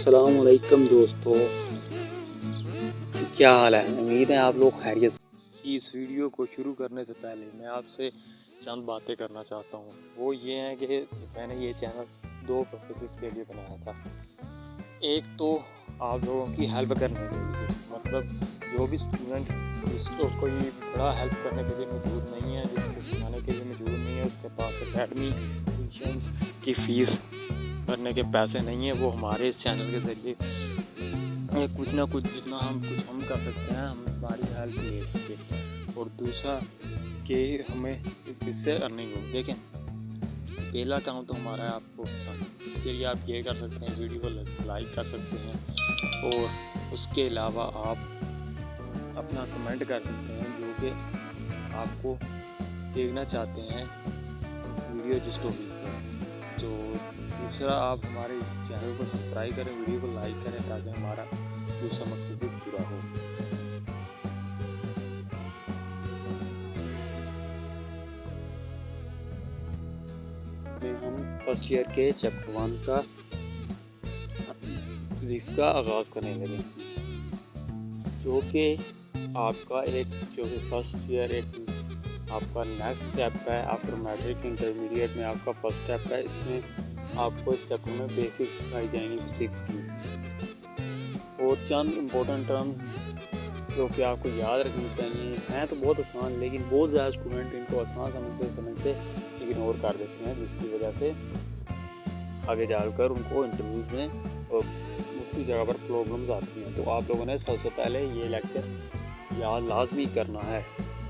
अस्सलाम वालेकुम दोस्तों, क्या हाल है। उम्मीद है आप लोग खैरियत से। इस वीडियो को शुरू करने से पहले मैं आपसे चंद बातें करना चाहता हूँ। वो ये है कि मैंने ये चैनल दो पर्पसेस के लिए बनाया था। एक तो आप लोगों की हेल्प करने के लिए, मतलब जो भी स्टूडेंट जिसको कोई बड़ा हेल्प करने के लिए मौजूद नहीं है, जिसको सिखाने के लिए मौजूद नहीं है, उसके पास एकेडमी ट्यूशन की फ़ीस भरने के पैसे नहीं है, वो हमारे इस चैनल के ज़रिए कुछ ना कुछ जितना हम कर सकते हैं, हम हमारी हेल्प ले सके। और दूसरा कि हमें इससे अर्निंग हो। देखें, पहला काम तो हमारा है आपको इसके लिए आप ये कर सकते हैं, वीडियो को लाइक कर सकते हैं, और उसके अलावा आप अपना कमेंट कर सकते हैं जो कि आपको देखना चाहते हैं वीडियो जिस टॉपिक पर। तो दूसरा, आप हमारे चैनल को सब्सक्राइब करें, वीडियो को लाइक करें, ताकि हमारा दूसरा मकसद भी पूरा हो। हम फर्स्ट ईयर के चैप्टर 1 का फिजिक्स का आगाज़ करने लगे, जो कि आपका जो कि फर्स्ट ईयर एक आपका नेक्स्ट स्टेप है आफ्टर मैट्रिक इंटरमीडिएट में। आपका फर्स्ट स्टेप है, इसमें आपको इस चैप्टर में बेसिक्स सिखाई जाएंगी फिजिक्स की, और चंद इम्पोर्टेंट टर्म्स जो कि आपको याद रखनी चाहिए। हैं तो बहुत आसान, लेकिन बहुत ज़्यादा स्टूडेंट इनको आसान समझते इग्नोर कर देते हैं, जिसकी वजह से आगे जाकर उनको इंटरव्यूज में और दूसरी जगह पर प्रॉब्लम्स आती हैं। तो आप लोगों ने सबसे पहले ये लेक्चर याद लाजमी करना है।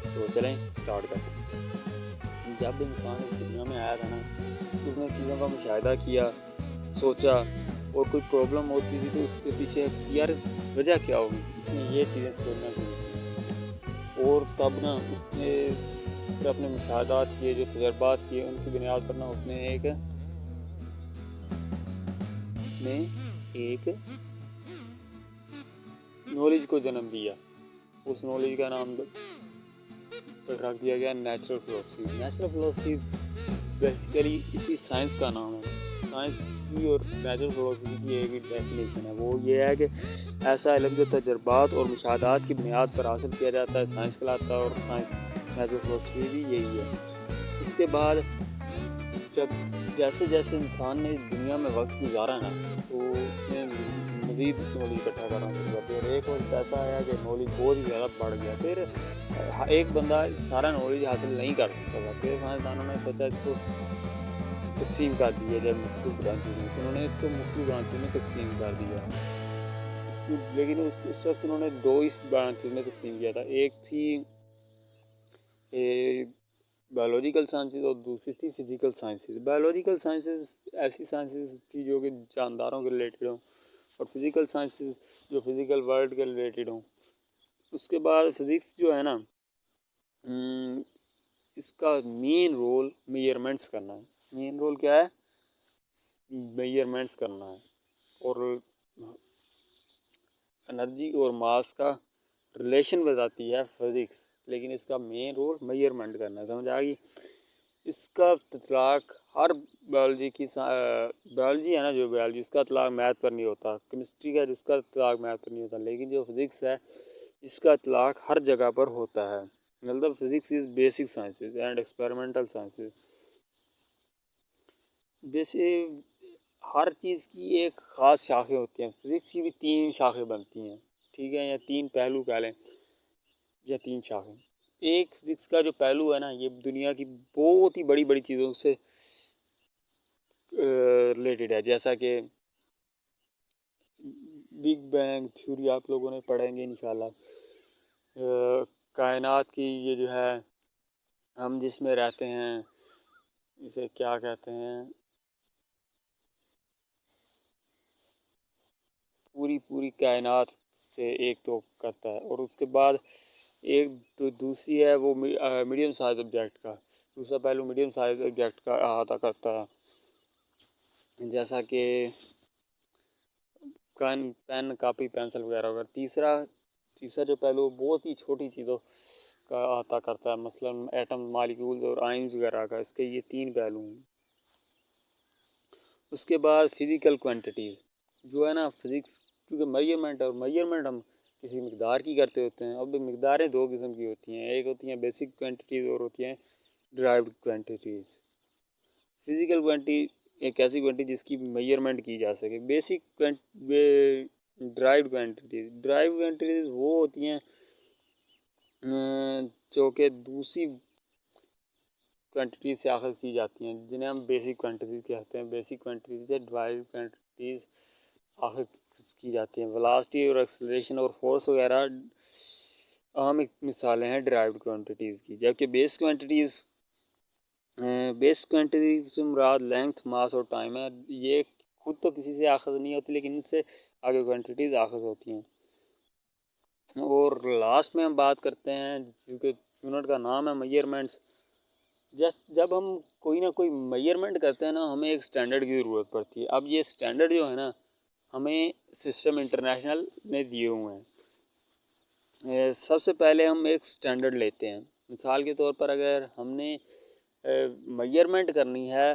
तो चलें स्टार्ट करते हैं। जब इंसान इस दुनिया में आया था ना, तो उसने चीज़ों का मुशाहिदा किया, सोचा, और कोई प्रॉब्लम होती थी तो उसके पीछे यार वजह क्या होगी, उसने ये चीज़ें सोचना शुरू की। और तब ना उसने अपने मुशाहदात किए, जो तजर्बात किए, उनकी बुनियाद पर ना उसने एक नॉलेज को जन्म दिया। उस नॉलेज का नाम रख दिया गया natural philosophy. Natural philosophy basically इसी साइंस का नाम है। साइंस की और नेचुरल फिलोसफी की एक ही डेफिनेशन है, वो ये है कि ऐसा इल्म जो तजर्बात और मुशाहदात की बुनियाद पर हासिल किया जाता है, साइंस कहलाता है। और साइंस नेचुरल फिलोसफी भी यही है। इसके बाद जब जैसे जैसे इंसान ने दुनिया में वक्त गुजारा ना, तो उसने मज़ीद नॉलेज इकट्ठा करना शुरू कर दिया। और एक वक्त ऐसा आया कि नॉलेज बहुत ही ज़्यादा बढ़ गया। फिर एक बंदा सारा नॉलेज हासिल नहीं कर सकता था। फिर साइंसदानों ने सोचा इसको तकसीम कर दिया। जब मुख्तलिफ ब्रांचेज में, तो उन्होंने इसको मुख्तलिफ ब्रांचेज में तकसीम कर दिया। लेकिन उस वक्त उन्होंने दो इस ब्रांचेज में तकसीम किया था। एक थी बायोलॉजिकल साइंसेज और दूसरी थी फिज़िकल साइंसेज। बायोलॉजिकल साइंसेज ऐसी साइंसेज थी जो कि जानदारों के रिलेटेड हों, और फिज़िकल साइंसेज जो फिज़िकल वर्ल्ड के रिलेटेड हों। उसके बाद फिज़िक्स जो है ना, इसका मेन रोल मेजरमेंट्स करना है। मेन रोल क्या है? मेजरमेंट्स करना है। और एनर्जी और मास का रिलेशन बताती है फिज़िक्स, लेकिन इसका मेन रोल मेजरमेंट करना है। समझ आ गई? इसका इतलाक हर बायोलॉजी है ना, जो बायोलॉजी, इसका इतलाक मैथ पर नहीं होता। केमिस्ट्री का जिसका इतलाक मैथ पर नहीं होता, लेकिन जो फिज़िक्स है इसका इतलाक हर जगह पर होता है। मतलब physics is basic sciences and experimental sciences. जैसे हर चीज़ की एक ख़ास शाखें होती हैं। फिज़िक्स की भी 3 शाखें बनती हैं, ठीक है, या 3 पहलू कह लें, या 3 शाखें। एक फिज़िक्स का जो पहलू है ना, ये दुनिया की बहुत ही बड़ी बड़ी चीज़ों से रिलेटेड है। जैसा कि बिग बैंग थ्योरी आप लोगों ने पढ़ेंगे इंशाल्लाह। कायनात की ये जो है, हम जिसमें रहते हैं, इसे क्या कहते हैं, पूरी कायनात से एक तो करता है। और उसके बाद एक तो दूसरी है वो मीडियम साइज ऑब्जेक्ट का, दूसरा पहलू मीडियम साइज ऑब्जेक्ट का अहाता करता है, जैसा कि पेन, कापी, पेंसिल वगैरह वगैरह। तीसरा जो पहलू बहुत ही छोटी चीज़ों का अहाता करता है, मसलन एटम, मालिक्यूल्स और आयंस वगैरह का। इसके ये 3 पहलू हैं। उसके बाद फिज़िकल क्वांटिटीज़, जो है ना फिज़िक्स, क्योंकि मेजरमेंट हम किसी मकदार की करते होते हैं। अब मकदारें दो किस्म की होती हैं, एक होती हैं बेसिक क्वांटिटीज़ और होती हैं डिराइव्ड क्वांटिटीज़। फिज़िकल क्वांटिटी एक ऐसी क्वांटिटी जिसकी मेजरमेंट की जा सके। ड्राइव्ड क्वांटिटीज़ वो होती हैं जो कि दूसरी क्वांटिटी से आखिर की जाती हैं, जिन्हें हम बेसिक क्वांटिटीज़ कहते हैं। बेसिक क्वांटिटीज़ से ड्राइव्ड क्वांटिटीज़ आखिर की जाती हैं। वेलोसिटी और एक्सेलरेशन और फोर्स वगैरह अहम मिसालें हैं ड्राइव्ड क्वांटिटीज़ की। जबकि बेस क्वांटिटीज़ से मुराद लेंथ, मास और टाइम है। ये खुद तो किसी से आखिर नहीं होती, लेकिन इनसे आगे क्वांटिटीज़ आखिर होती हैं। और लास्ट में हम बात करते हैं, क्योंकि यूनिट का नाम है मेजरमेंट्स। जब हम कोई ना कोई मेजरमेंट करते हैं ना, हमें एक स्टैंडर्ड की ज़रूरत पड़ती है। अब ये स्टैंडर्ड जो है ना, हमें सिस्टम इंटरनेशनल ने दिए हुए हैं। सबसे पहले हम एक स्टैंडर्ड लेते हैं। मिसाल के तौर पर अगर हमने मेजरमेंट करनी है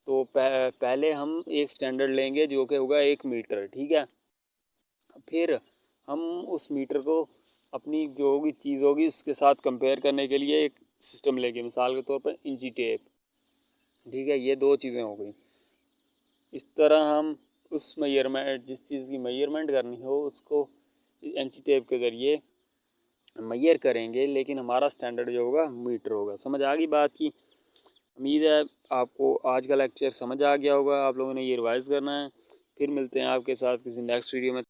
तो पहले हम एक स्टैंडर्ड लेंगे जो कि होगा 1 मीटर, ठीक है। फिर हम उस मीटर को अपनी जो भी चीज़ होगी उसके साथ कंपेयर करने के लिए एक सिस्टम लेंगे, मिसाल के तौर पर इंची टेप, ठीक है। ये दो चीज़ें हो गई। इस तरह हम उस मेजरमेंट, जिस चीज़ की मेजरमेंट करनी हो उसको इंची टेप के ज़रिए मेजर करेंगे, लेकिन हमारा स्टैंडर्ड जो होगा मीटर होगा। समझ आ गई बात की? उम्मीद है आपको आज का लेक्चर समझ आ गया होगा। आप लोगों ने ये रिवाइज़ करना है। फिर मिलते हैं आपके साथ किसी नेक्स्ट वीडियो में।